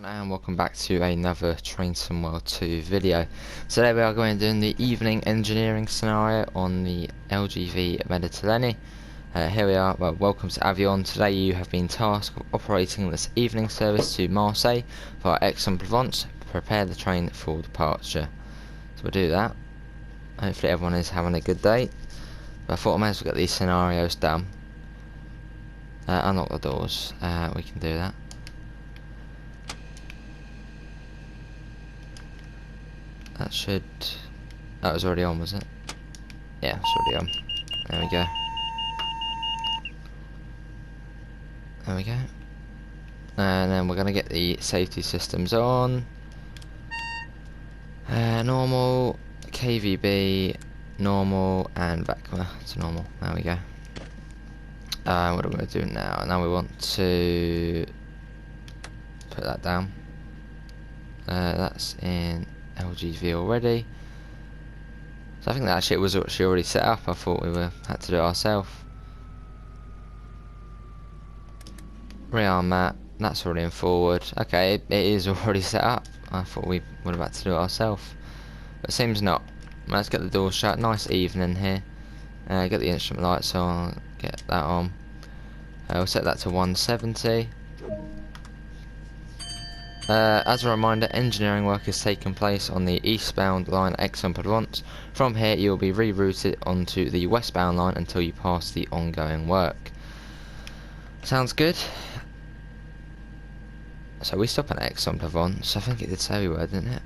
And welcome back to another Train Sim World 2 video. Today we are going to do the evening engineering scenario on the LGV Méditerranée. Here we are. Well, welcome to Avignon. Today you have been tasked with operating this evening service to Marseille via Aix-en-Provence. Prepare the train for departure. So we'll do that. Hopefully everyone is having a good day. But I thought I might as well get these scenarios done. Unlock the doors. We can do that. That was already on, was it? Yeah, it's already on. There we go. There we go. And then we're going to get the safety systems on. Normal, KVB, normal, and vacuum to normal. There we go. What are we going to do now? Now we want to put that down. That's in LGV already. So I think that actually it was actually already set up. I thought we had to do it ourselves. Rearm that. That's already in forward. Okay, it is already set up. I thought we would have had to do it ourselves, but it seems not. Let's get the door shut. Nice evening here. Get the instrument lights on. Get that on. We'll set that to 170. As a reminder, engineering work is taking place on the eastbound line Aix-en-Provence. From here you will be rerouted onto the westbound line until you pass the ongoing work. Sounds good. So we stop at Aix-en-Provence. I think it did say we were, didn't it?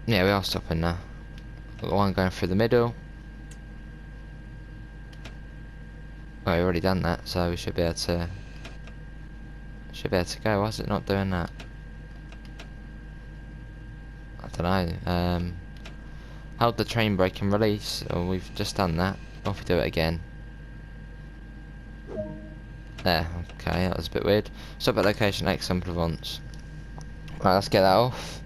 Yeah, we are stopping now. Got the one going through the middle. Well, we've already done that, so we should be able to go. Why is it not doing that? I don't know. Hold the train brake and release. Oh, we've just done that. What if we do it again? There. Okay, that was a bit weird. Stop at location Aix-en-Provence. Right, let's get that off.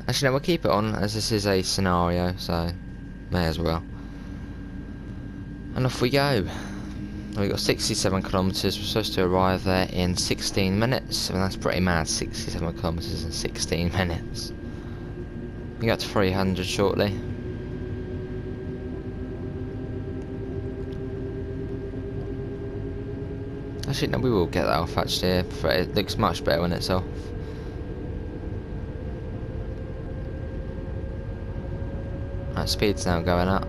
Actually, no, we'll keep it on as this is a scenario, so may as well. And off we go. We've got 67 kilometres, we're supposed to arrive there in 16 minutes. I mean, that's pretty mad, 67 kilometres in 16 minutes. We got to 300 shortly. Actually, no, we will get that off actually. It looks much better when it's off. Right, speed's now going up.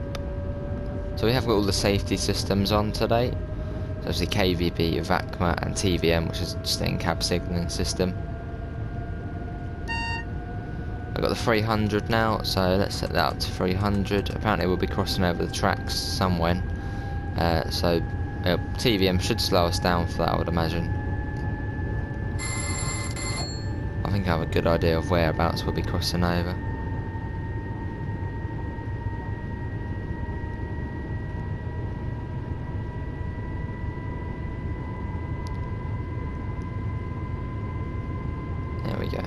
So we have got all the safety systems on today. There's the KVB, VACMA and TVM, which is just the in-cab signalling system. I've got the 300 now, so let's set that up to 300. Apparently we'll be crossing over the tracks somewhere. So TVM should slow us down for that, I would imagine. I think I have a good idea of whereabouts we'll be crossing over. There we go.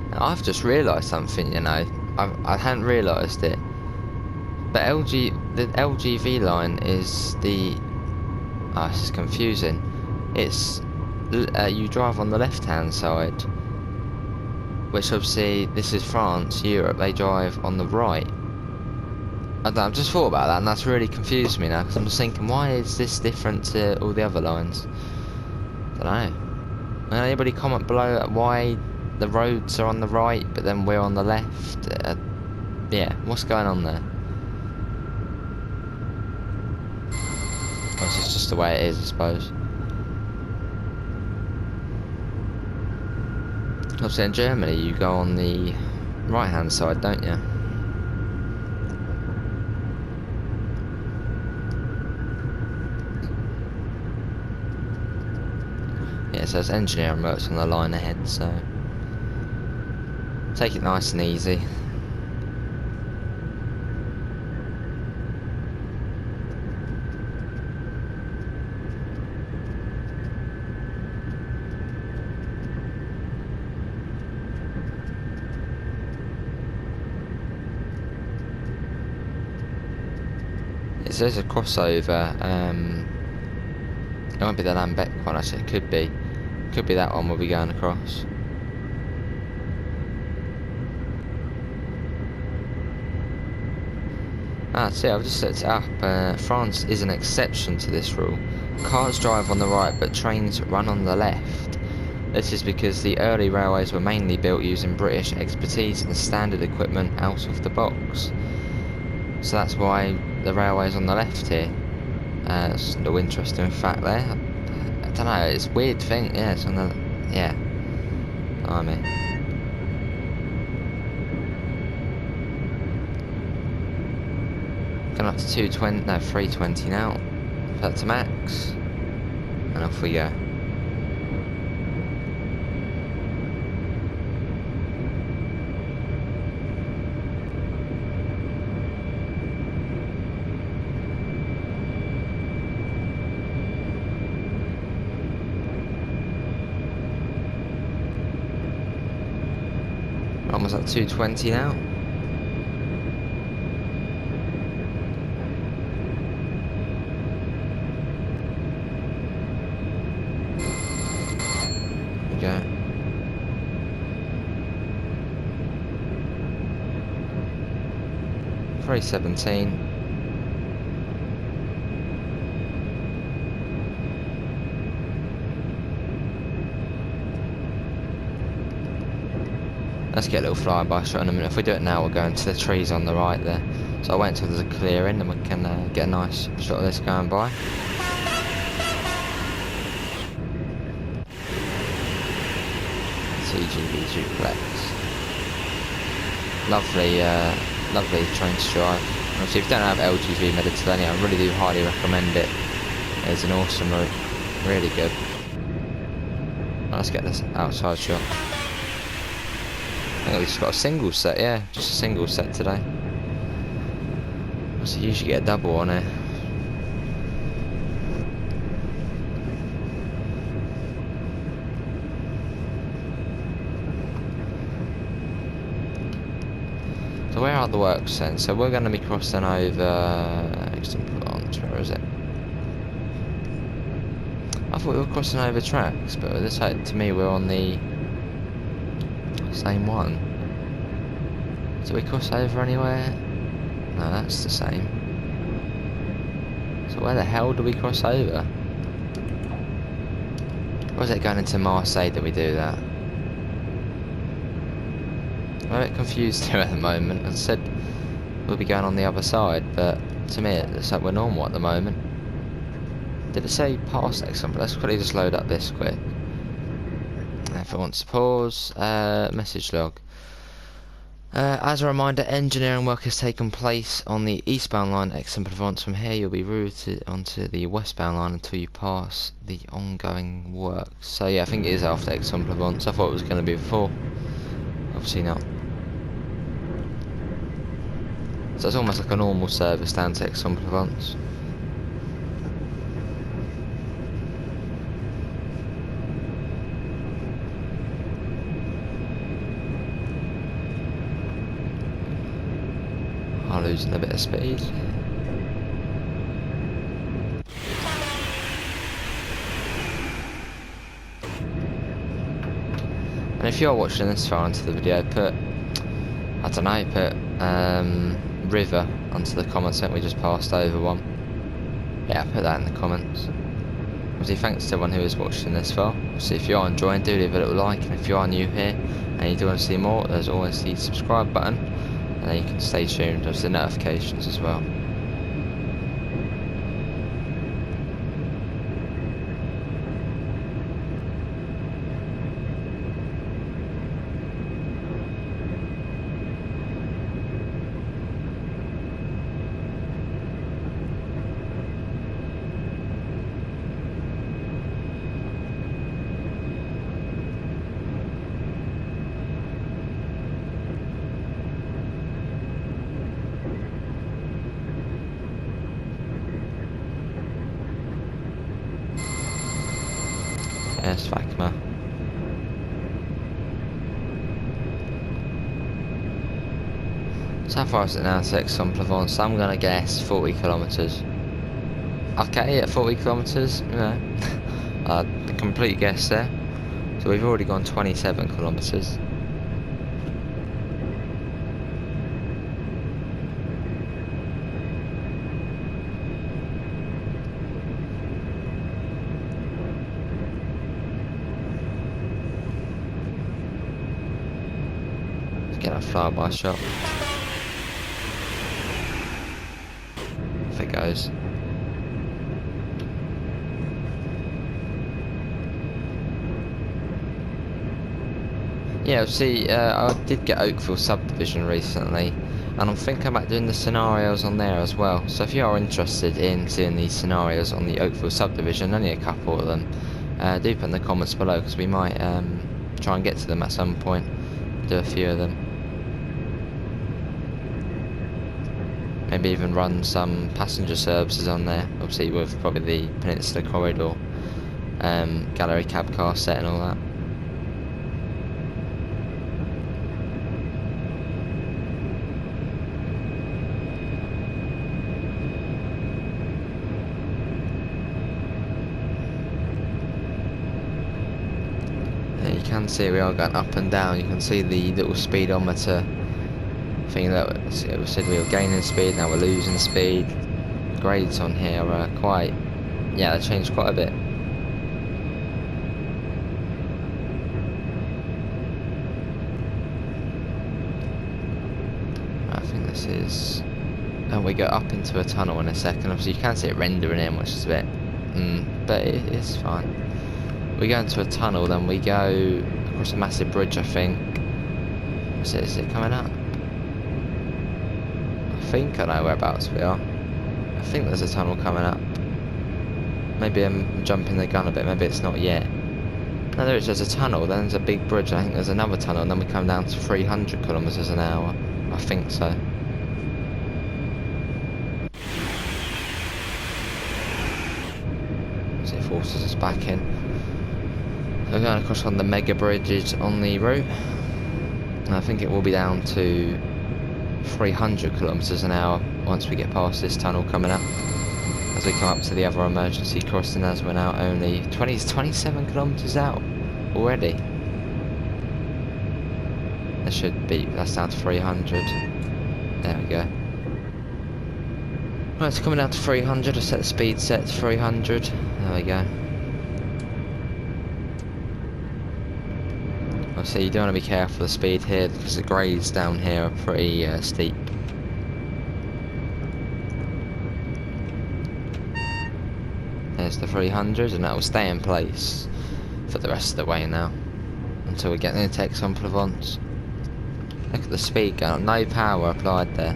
Now, I've just realised something, you know. I hadn't realised it. But the LGV line is the... Oh, this is confusing. It's... you drive on the left-hand side. Which obviously, this is France, Europe, they drive on the right. I've just thought about that and that's really confused me now because I'm just thinking, why is this different to all the other lines? I don't know. Will anybody comment below why the roads are on the right but then we're on the left? Yeah, what's going on there? Well, it's just the way it is, I suppose. Obviously in Germany you go on the right hand side, don't you? Yeah, so it's engineering works on the line ahead, so take it nice and easy. says a crossover. It won't be the Lambeck one actually. It could be. Could be that one we'll be going across. Ah, see, I've just looked it up. France is an exception to this rule. Cars drive on the right, but trains run on the left. This is because the early railways were mainly built using British expertise and standard equipment out of the box. So that's why the railway's on the left here. It's no interesting fact there. I don't know, it's a weird thing. Yeah, it's on the... Yeah. I mean... Going up to 220, no, 320 now. Put that to max. And off we go. Almost at 220 now. Go. Very 17. Let's get a little flyby shot in a minute. If we do it now, we're going to the trees on the right there. So I wait until there's a clearing and we can get a nice shot of this going by. LGV duplex. Lovely, lovely train to drive. Obviously, if you don't have LGV Méditerranée, I really do highly recommend it. It's an awesome route, really good. Well, let's get this outside shot. I think we just got a single set, yeah, just a single set today. So you usually get a double on it. So where are the works then? So we're going to be crossing over Provence. Where is it? I thought we were crossing over tracks, but this to me we're on the same one. Do we cross over anywhere? No, that's the same. So where the hell do we cross over? Or is it going into Marseille that we do that? I'm a bit confused here at the moment. I said we'll be going on the other side, but to me it looks like we're normal at the moment. Did it say past example? Let's quickly just load up this quick. If it wants to pause, message log. As a reminder, engineering work has taken place on the eastbound line Aix-en-Provence. From here you'll be routed onto the westbound line until you pass the ongoing work. So yeah, I think it is after Aix-en-Provence. I thought it was going to be before. Obviously not. So it's almost like a normal service down to Aix-en-Provence. I'm losing a bit of speed. And if you're watching this far into the video, put, I don't know, put river onto the comments. I think we just passed over one. Yeah, put that in the comments. Obviously, thanks to everyone who is watching this far. Obviously, if you are enjoying, do leave a little like. And if you are new here and you do want to see more, there's always the subscribe button. And then you can stay tuned. There's the notifications as well. Yes, Fakma. So how far is it now to Aix-en-Provence? I'm gonna guess 40 kilometres. Okay, at 40 kilometres, you know, the complete guess there. So we've already gone 27 kilometres. Let's get a flyby shot. If it goes. Yeah, see, I did get Oakville subdivision recently, and I'm thinking about doing the scenarios on there as well. So if you are interested in seeing these scenarios on the Oakville subdivision, only a couple of them, do put in the comments below, because we might try and get to them at some point, do a few of them. Maybe even run some passenger services on there, obviously with probably the Peninsula Corridor, gallery cab car set and all that. You can see we are going up and down. You can see the little speedometer thing that it said we were gaining speed, now we're losing speed. The grades on here are quite, yeah, they changed quite a bit. I think this is, and we go up into a tunnel in a second. Obviously you can see it rendering in, which is a bit, but it's fine. We go into a tunnel, then we go across a massive bridge, I think. Is it coming up? I think I know whereabouts we are. I think there's a tunnel coming up. Maybe I'm jumping the gun a bit, maybe it's not yet. No, there's a tunnel, then there's a big bridge, I think there's another tunnel, and then we come down to 300 kilometres an hour. I think so. See if it forces us back in. We're going across on the mega bridges on the route, and I think it will be down to 300 kilometres an hour once we get past this tunnel coming up. As we come up to the other emergency crossing, as we're now only 27 kilometres out already. There should be, that's down to 300. There we go. Right, it's coming down to 300. I set the speed set to 300. There we go. So you do want to be careful of the speed here, because the grades down here are pretty steep. There's the 300, and that will stay in place for the rest of the way now, until we get near to Aix-en-Provence. Look at the speed going up, no power applied there.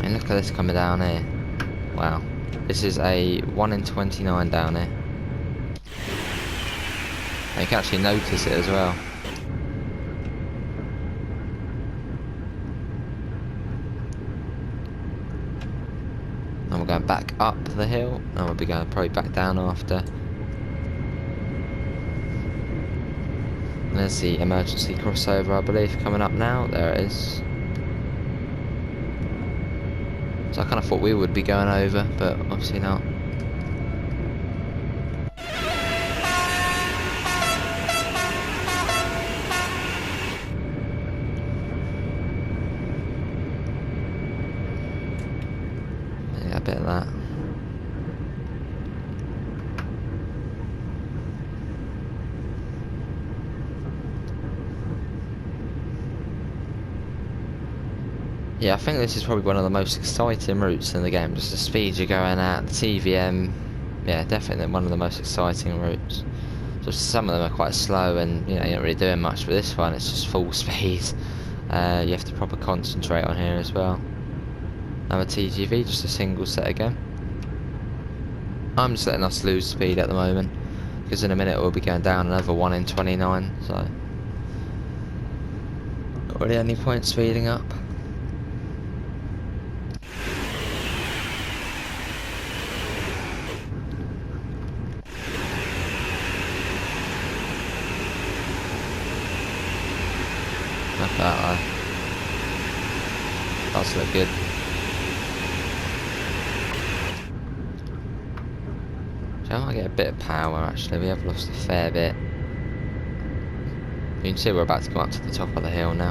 And look at this coming down here. Wow, this is a 1 in 29 down here. You can actually notice it as well. And we're going back up the hill, and we'll be going probably back down after. And there's the emergency crossover, I believe, coming up now. There it is. So I kind of thought we would be going over, but obviously not. A bit of that. Yeah, I think this is probably one of the most exciting routes in the game. Just the speed you're going at, the TVM. Yeah, definitely one of the most exciting routes. Just some of them are quite slow, and you know you're not really doing much. But this one, it's just full speed. You have to proper concentrate on here as well. Another TGV, just a single set again. I'm just letting us lose speed at the moment, because in a minute we'll be going down another 1 in 29, so not really any point speeding up. Look at that though. Cars look good. So I might get a bit of power actually. We have lost a fair bit. You can see we're about to come up to the top of the hill now.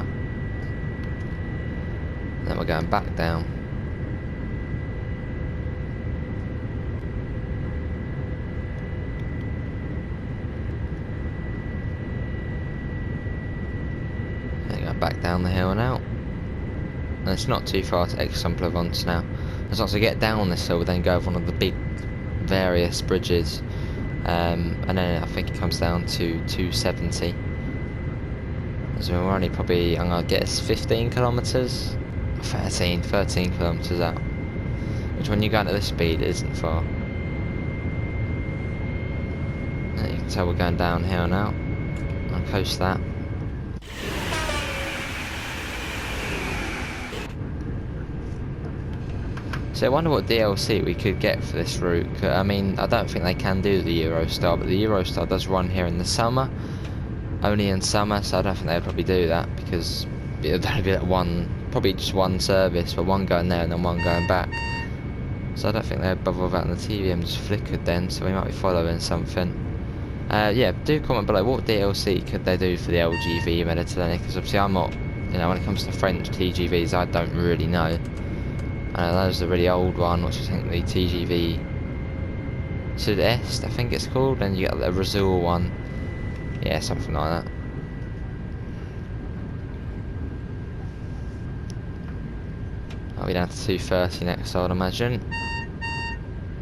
And then we're going back down. And going back down the hill now. And it's not too far to Aix-en-Provence now. As long as we get down this hill, we then go over one of the big various bridges. And then I think it comes down to 270. So we're only probably, I'm going to guess 15 kilometres? 13 kilometres out. Which when you go into this speed, it isn't far. And you can tell we're going downhill now. I'll coast that. So I wonder what DLC we could get for this route. I mean, I don't think they can do the Eurostar, but the Eurostar does run here in the summer. Only in summer, so I don't think they'd probably do that, because it'd only be like probably just one service, but one going there and then one going back. So I don't think they'd bother about the TVM just flickered then, so we might be following something. Yeah, do comment below what DLC could they do for the LGV Méditerranée, because obviously I'm not, when it comes to French TGVs, I don't really know. There's the really old one, which I think the TGV Sud-Est, I think it's called, and you get the Razour one. Yeah, something like that. I'll be down to 230 next, I would imagine.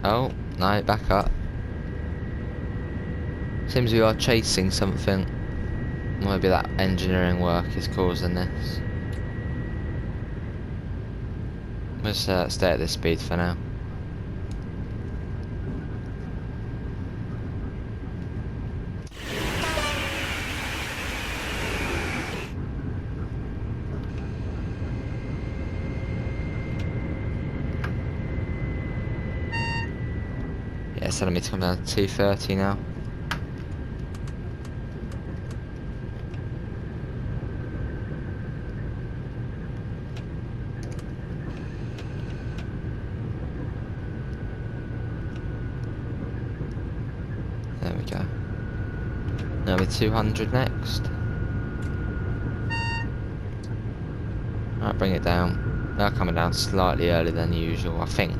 Oh, no, back up. Seems we are chasing something. Maybe that engineering work is causing this. Let's stay at this speed for now. Yeah, it's telling me to come down to 230 now. There we go. Now we're 200 next. Alright, bring it down. Now coming down slightly earlier than usual, I think.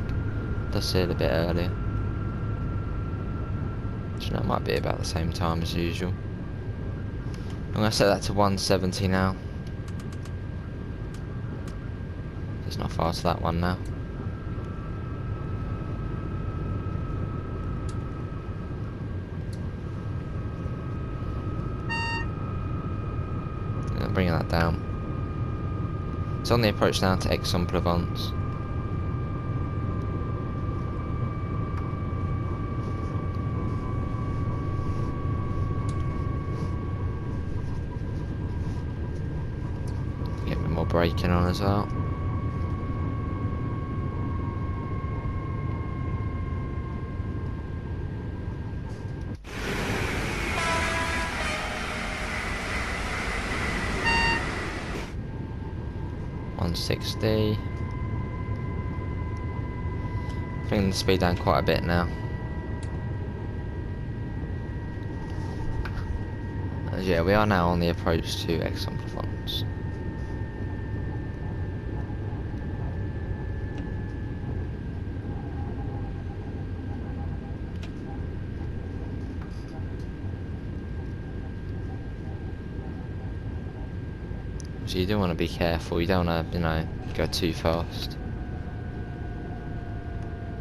Does see it a bit earlier. So that might be about the same time as usual. I'm going to set that to 170 now. It's not far to that one now. And bringing that down. It's on the approach now to Aix-en-Provence. More braking on as well. $160. Bringing the speed down quite a bit now. Yeah, we are now on the approach to Aix-en-Provence. So you do want to be careful, you don't want to, go too fast.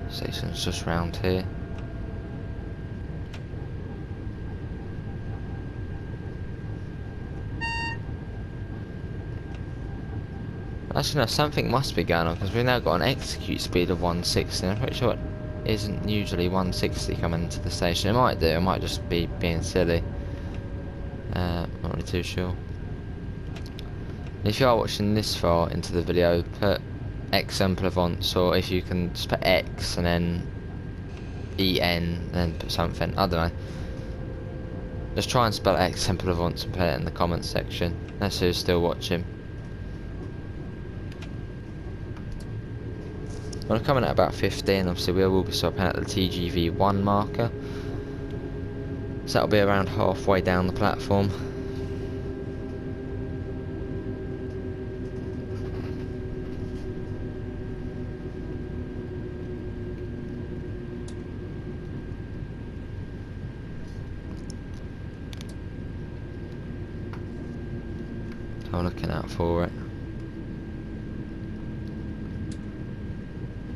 Station's just round here. Actually no, something must be going on, because we've now got an execute speed of 160. I'm pretty sure it isn't usually 160 coming into the station. It might do, it might just be being silly. Not really too sure. If you are watching this far into the video, put Aix-en-Provence, or if you can just put X and then EN and then put something, I don't know. Just try and spell Aix-en-Provence and put it in the comments section. That's who's still watching. When I'm coming at about 15, obviously we will be stopping at the TGV 1 marker. So that'll be around halfway down the platform. I'm looking out for it.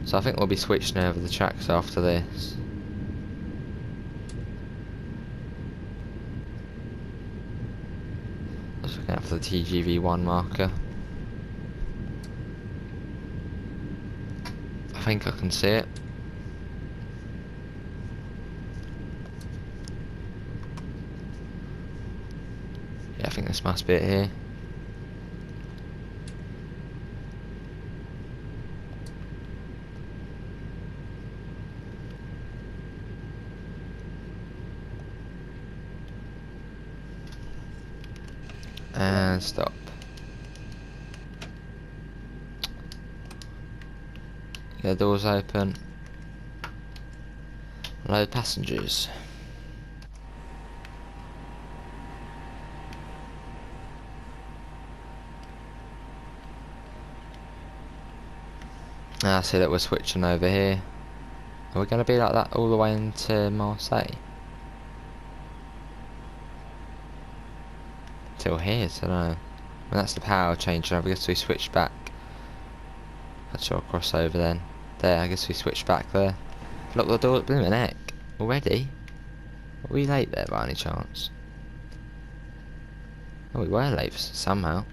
So I think we'll be switching over the tracks after this. Just looking out for the TGV 1 marker. I think I can see it. Yeah, I think this must be it here. And stop. The doors open. Load passengers. I see that we're switching over here. Are we going to be like that all the way into Marseille? Till here, so I don't know. And that's the power change. I guess we switch back. That's your crossover then. There, I guess we switch back there. Lock the door, blooming heck. Already? Are we late there by any chance? Oh, we were late somehow.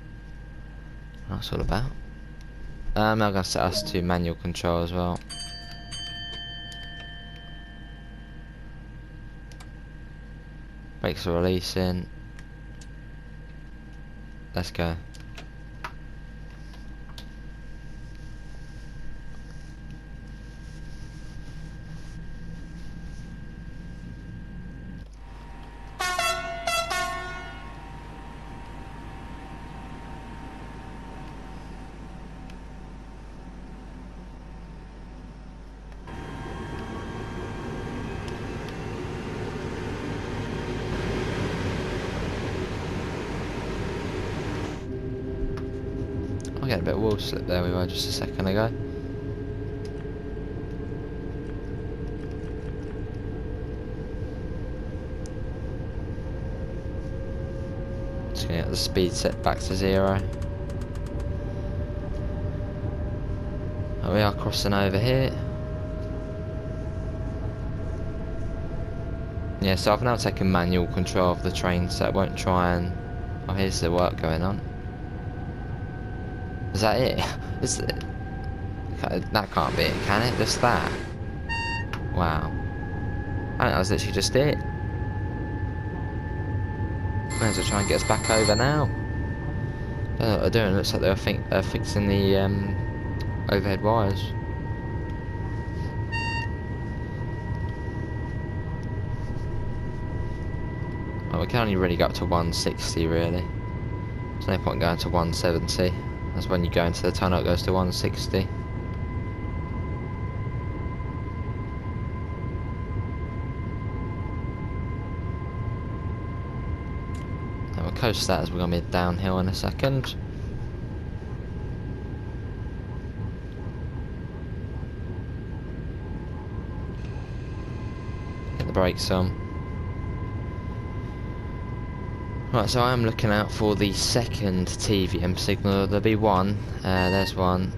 What's all about? I'm going to set us to manual control as well. Brakes are releasing. Let's go. I get a bit of wheel slip there we were just a second ago. Just gonna get the speed set back to 0. Oh, we are crossing over here. Yeah, so I've now taken manual control of the train, so it won't try and... Oh, here's the work going on. Is that it? Is it? That can't be it, can it? Just that? Wow. I think that was literally just it. Might as well try and get us back over now. I don't know what they're doing. It looks like they're fixing the overhead wires. Well, we can only really go up to 160 really. There's no point going to 170. That's when you go into the tunnel, it goes to 160. And we'll coast that as we're going to be downhill in a second. Get the brakes on. Right, so I am looking out for the second TVM signal. There'll be one. There's one.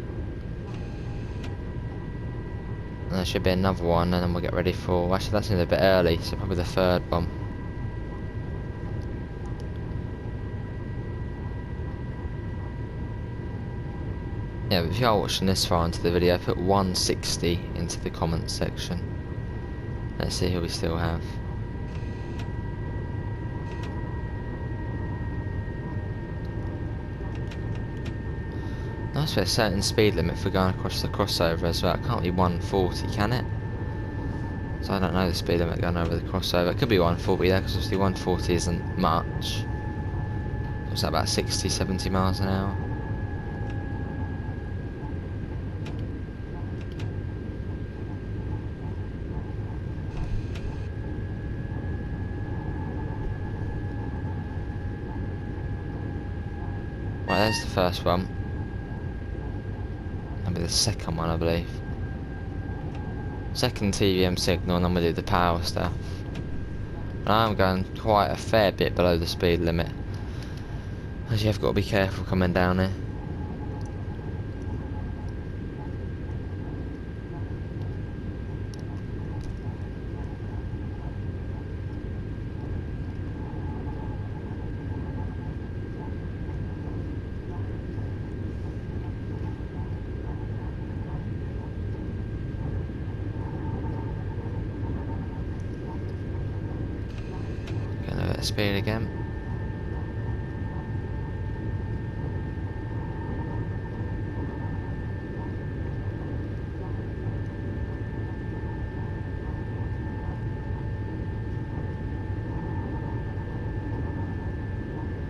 And there should be another one, and then we'll get ready for... Actually, that's a bit early, so probably the third one. Yeah, but if you are watching this far into the video, put 160 into the comments section. Let's see who we still have. Nice for a certain speed limit for going across the crossover as well. It can't be 140, can it? So I don't know the speed limit going over the crossover. It could be 140 there, because obviously 140 isn't much. What's that, about 60, 70 miles an hour? Right, there's the first one. That'll be the second one, I believe. Second TVM signal, and then we'll do the power stuff. And I'm going quite a fair bit below the speed limit, as you have got to be careful coming down here. Getting a bit of speed again.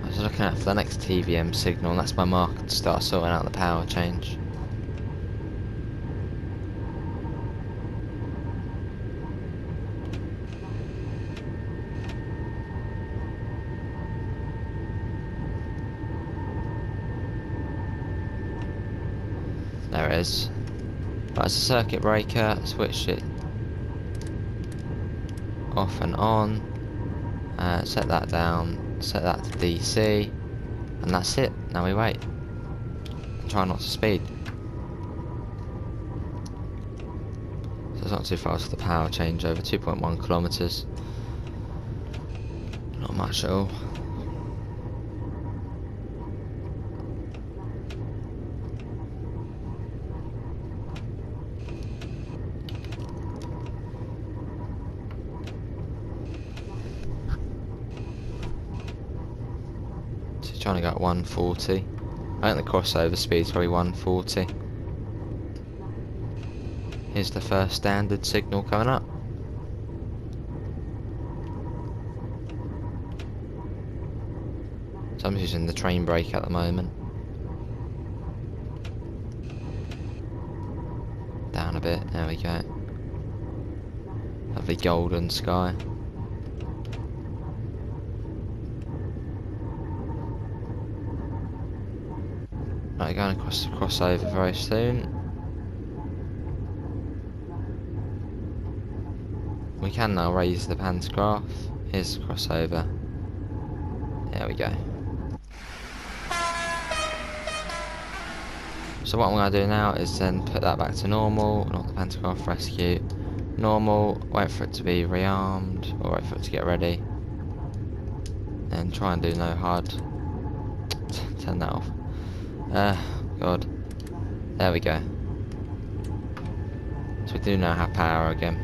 I was looking out for the next TVM signal, and that's my marker to start sorting out the power change. There it is. Right, it's a circuit breaker, switch it off and on, set that down, set that to DC, and that's it. Now we wait. Try not to speed. So it's not too fast for the power change over 2.1 kilometers. Not much at all. Trying to go at 140. I think the crossover speed's probably 140. Here's the first standard signal coming up. So I'm using the train brake at the moment. Down a bit, there we go. Lovely golden sky. Right, going across the crossover very soon. We can now raise the pantograph. Here's the crossover. There we go. So what I'm going to do now is then put that back to normal, not the pantograph rescue. Normal, wait for it to be rearmed, or wait for it to get ready. And try and do no hard. Turn that off. God. There we go. So we do now have power again.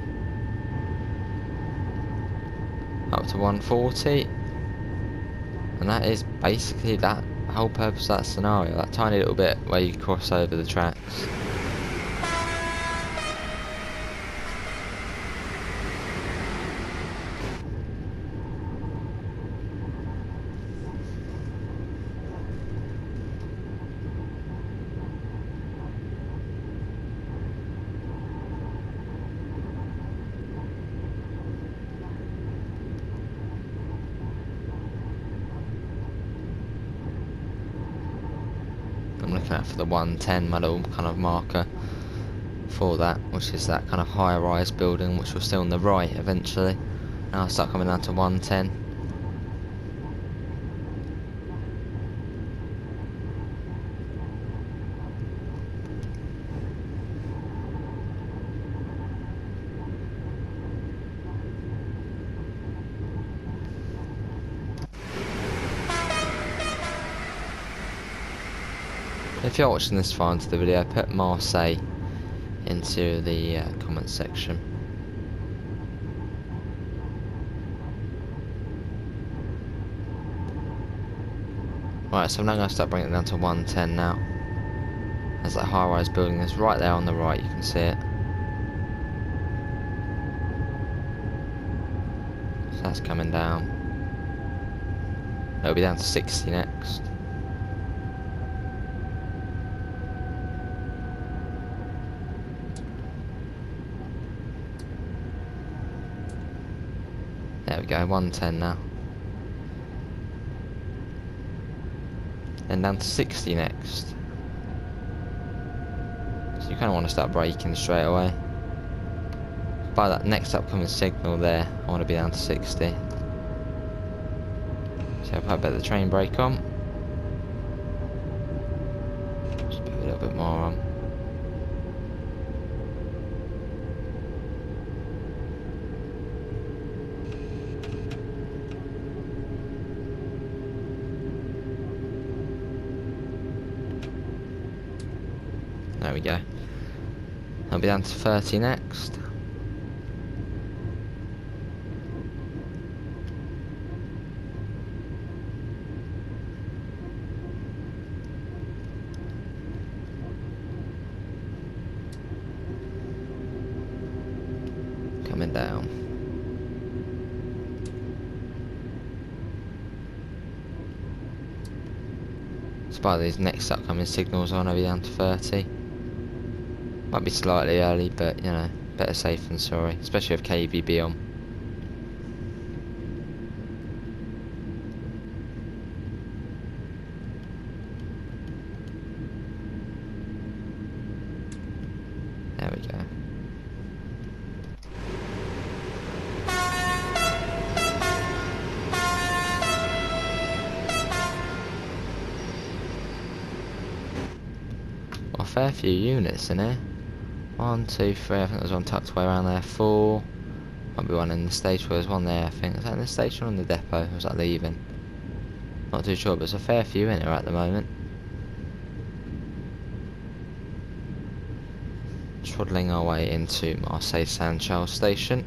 Up to 140. And that is basically that whole purpose of that scenario. That tiny little bit where you cross over the tracks. I'm looking out for the 110, my little kind of marker for that, which is that kind of high-rise building, which will stay on the right eventually. Now I'll start coming down to 110. If you're watching this far into the video, put Marseille into the comment section. Right, so I'm now going to start bringing it down to 110 now. There's that high-rise building that's right there on the right, you can see it. So that's coming down. It'll be down to 60 next. There we go, 110 now. then down to 60 next. So you kind of want to start braking straight away. By that next upcoming signal there, I want to be down to 60. So if I bet the train brake on. Just put a little bit more on. There we go. I'll be down to 30 next. Coming down. Despite these next upcoming signals, I want to be down to 30. Might be slightly early, but you know, better safe than sorry, especially with KVB on. There we go. Well, a fair few units in here. 1, 2, 3, I think there's one tucked away around there. 4, might be one in the station, there's one there I think. Is that in the station or in the depot? Or was that leaving? Not too sure, but there's a fair few in here at the moment. Trundling our way into Marseille Saint-Charles station.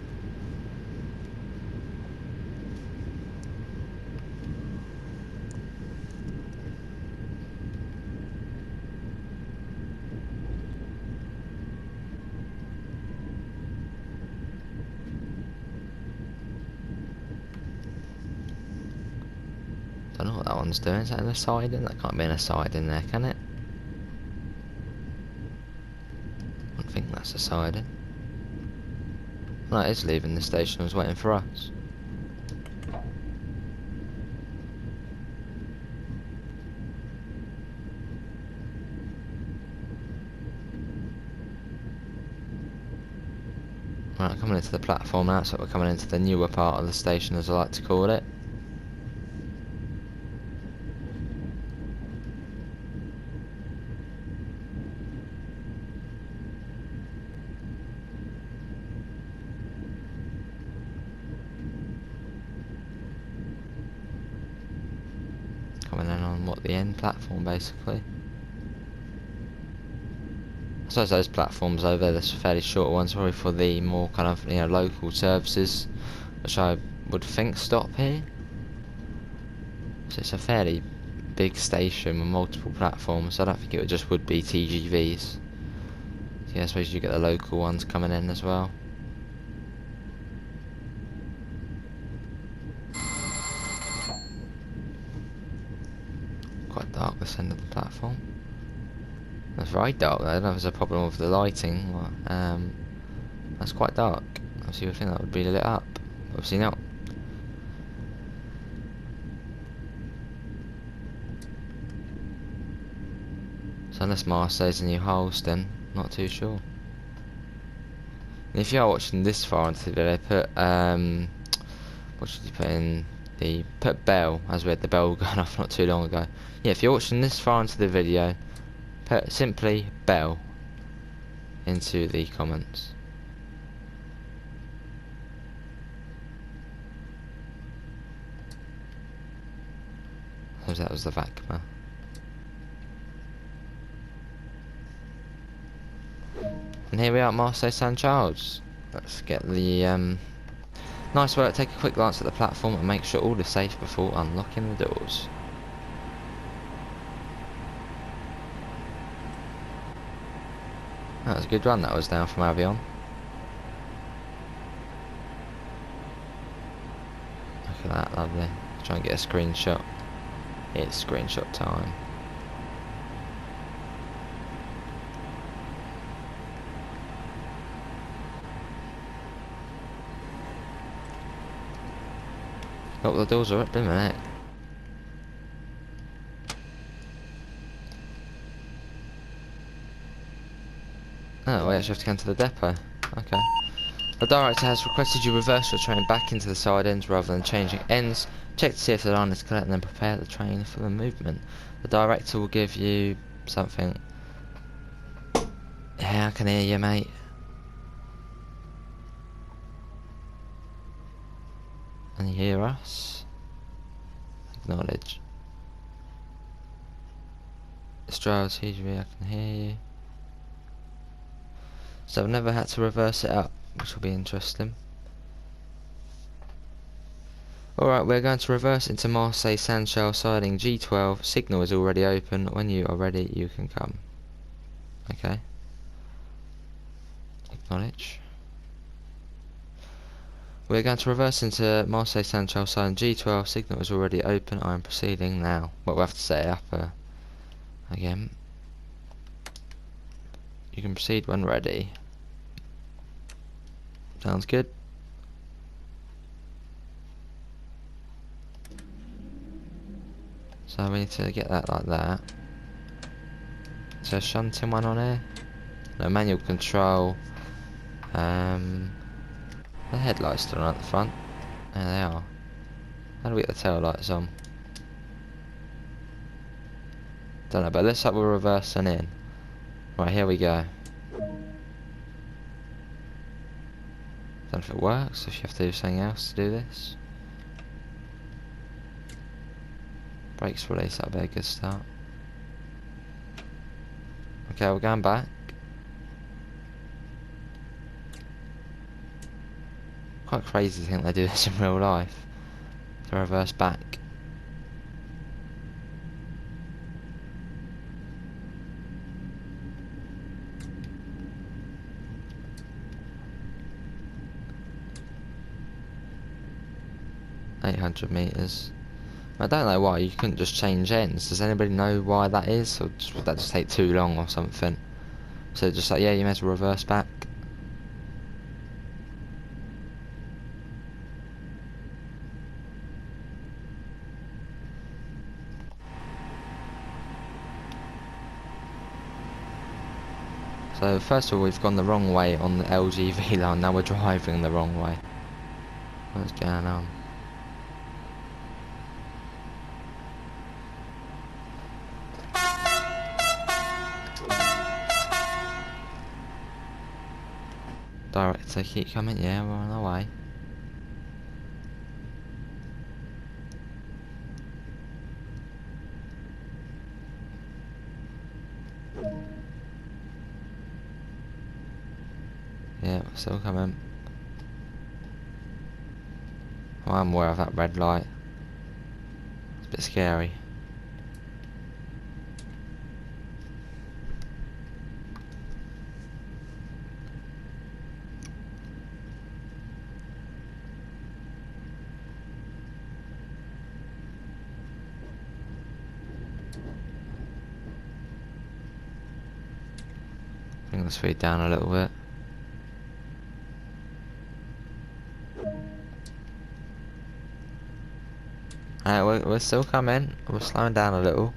Don't know what that one's doing. Is that in a siding? That can't be in a siding there, can it? I don't think that's a siding. No, it is leaving the station. It was waiting for us. Right, coming into the platform now, so we're coming into the newer part of the station, as I like to call it. Coming in on what, the end platform basically. I suppose those platforms over there, there's fairly short ones, probably for the more kind of, you know, local services, which I would think stop here. So it's a fairly big station with multiple platforms, so I don't think it would be TGVs. So yeah, I suppose you get the local ones coming in as well. Quite dark this end of the platform. It's very dark though. I don't know if there's a problem with the lighting. That's quite dark. Obviously you would think that would be lit up. Obviously not. So unless Marseille's a new Holston, not too sure. And if you are watching this far into the video, put what should you put in? Put bell, as we had the bell going off not too long ago. Yeah, if you're watching this far into the video, put simply bell into the comments. Suppose that was the vacuum. And here we are at Marseille Saint-Charles. Let's get the nice work. Take a quick glance at the platform and make sure all is safe before unlocking the doors. That was a good run that was down from Avignon. Look at that, lovely. Try and get a screenshot. It's screenshot time. Oh, the doors are up, didn't it? Oh, we actually have to go into the depot. Okay. The director has requested you reverse your train back into the side ends rather than changing ends. Check to see if the line is correct and then prepare the train for the movement. The director will give you something. Yeah, I can hear you, mate. Can you hear us? Acknowledge. Stroud, TGV, I can hear you. So I've never had to reverse it up, which will be interesting. Alright, we're going to reverse into Marseille Saint-Charles siding G12. Signal is already open. When you are ready, you can come. Okay. Acknowledge. We're going to reverse into Marseille Saint-Charles siding G12. Signal is already open. I am proceeding now. But we'll have to set it up again. You can proceed when ready. Sounds good. So we need to get that like that. Is there a shunting one on here? No, manual control. The headlights still on at the front. There they are. How do we get the tail lights on? Don't know, but it looks like we're reversing in. Right, here we go. Don't know if it works, if you have to do something else to do this. Brakes release, that'll be a good start. Okay, we're going back. Quite crazy to think they do this in real life. To reverse back. $800. I don't know why you couldn't just change ends. Does anybody know why that is? Or would that just take too long or something? So just like, yeah, you may as well reverse back. So first of all, we've gone the wrong way on the LGV line. Now we're driving the wrong way. What's going on? Director, keep coming. Yeah, we're on our way. Yeah, we're still coming. Oh, I'm aware of that red light. It's a bit scary. Bring the speed down a little bit. Alright, we're still coming. We're slowing down a little.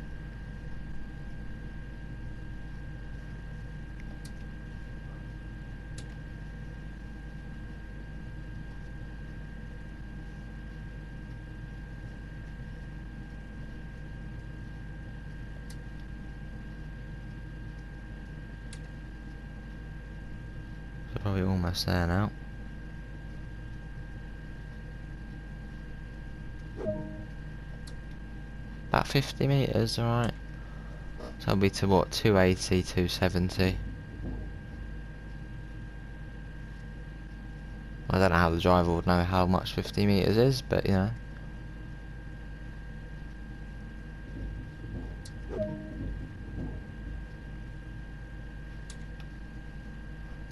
We're probably almost there now. About 50 meters, alright. So that'll be to what, 280, 270. I don't know how the driver would know how much 50 meters is, but you know.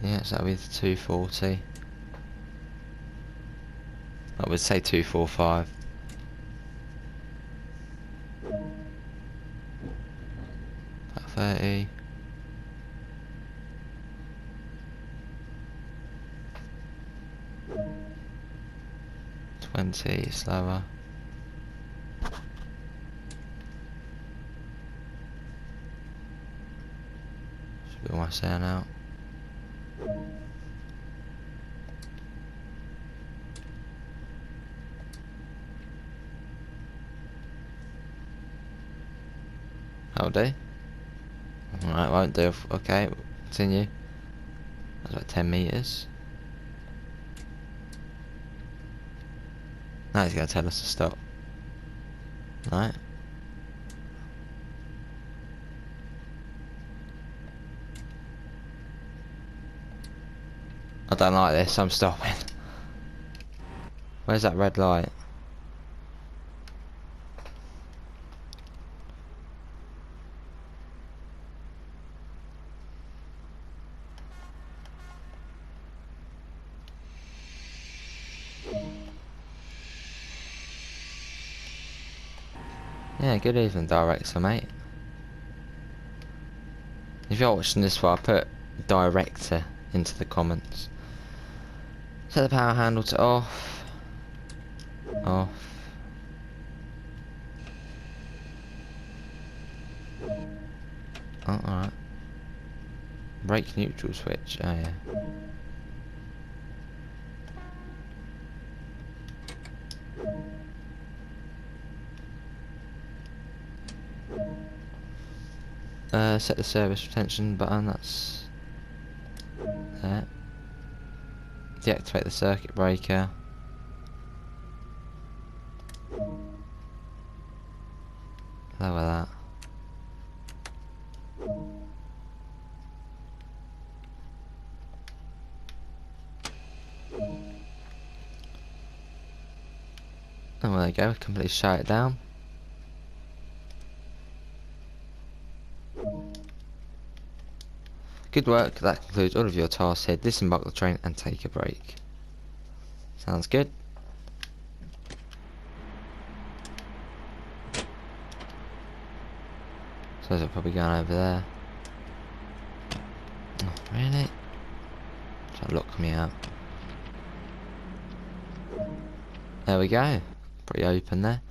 Yeah, so that'll be the 240. I would say 245. About 30. 20, slower. Should be almost there now. That'll do. Alright, won't do. Okay, continue. That's about 10 meters. Now he's going to tell us to stop. Right. I don't like this, I'm stopping. Where's that red light? Yeah, good evening, director, mate. If you're watching this one, I put director into the comments. Set the power handle to off. Off. Oh, alright. Brake neutral switch, oh yeah. Set the service retention button, that's there. Deactivate the circuit breaker. Lower that. And there you go, completely shut it down. Good work, that concludes all of your tasks here. Disembark the train and take a break. Sounds good. So they're probably going over there. Oh, really? Try to lock me out. There we go. Pretty open there.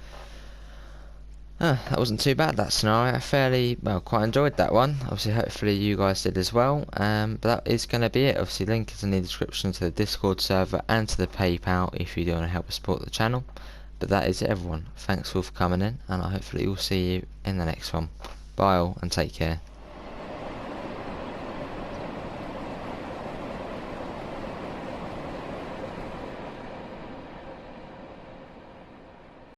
That wasn't too bad, that scenario. I quite enjoyed that one. Obviously, hopefully you guys did as well. But that is going to be it. Obviously, link is in the description to the Discord server and to the PayPal if you do want to help support the channel. But that is it, everyone. Thanks all for coming in, and I hopefully will see you in the next one. Bye all, and take care.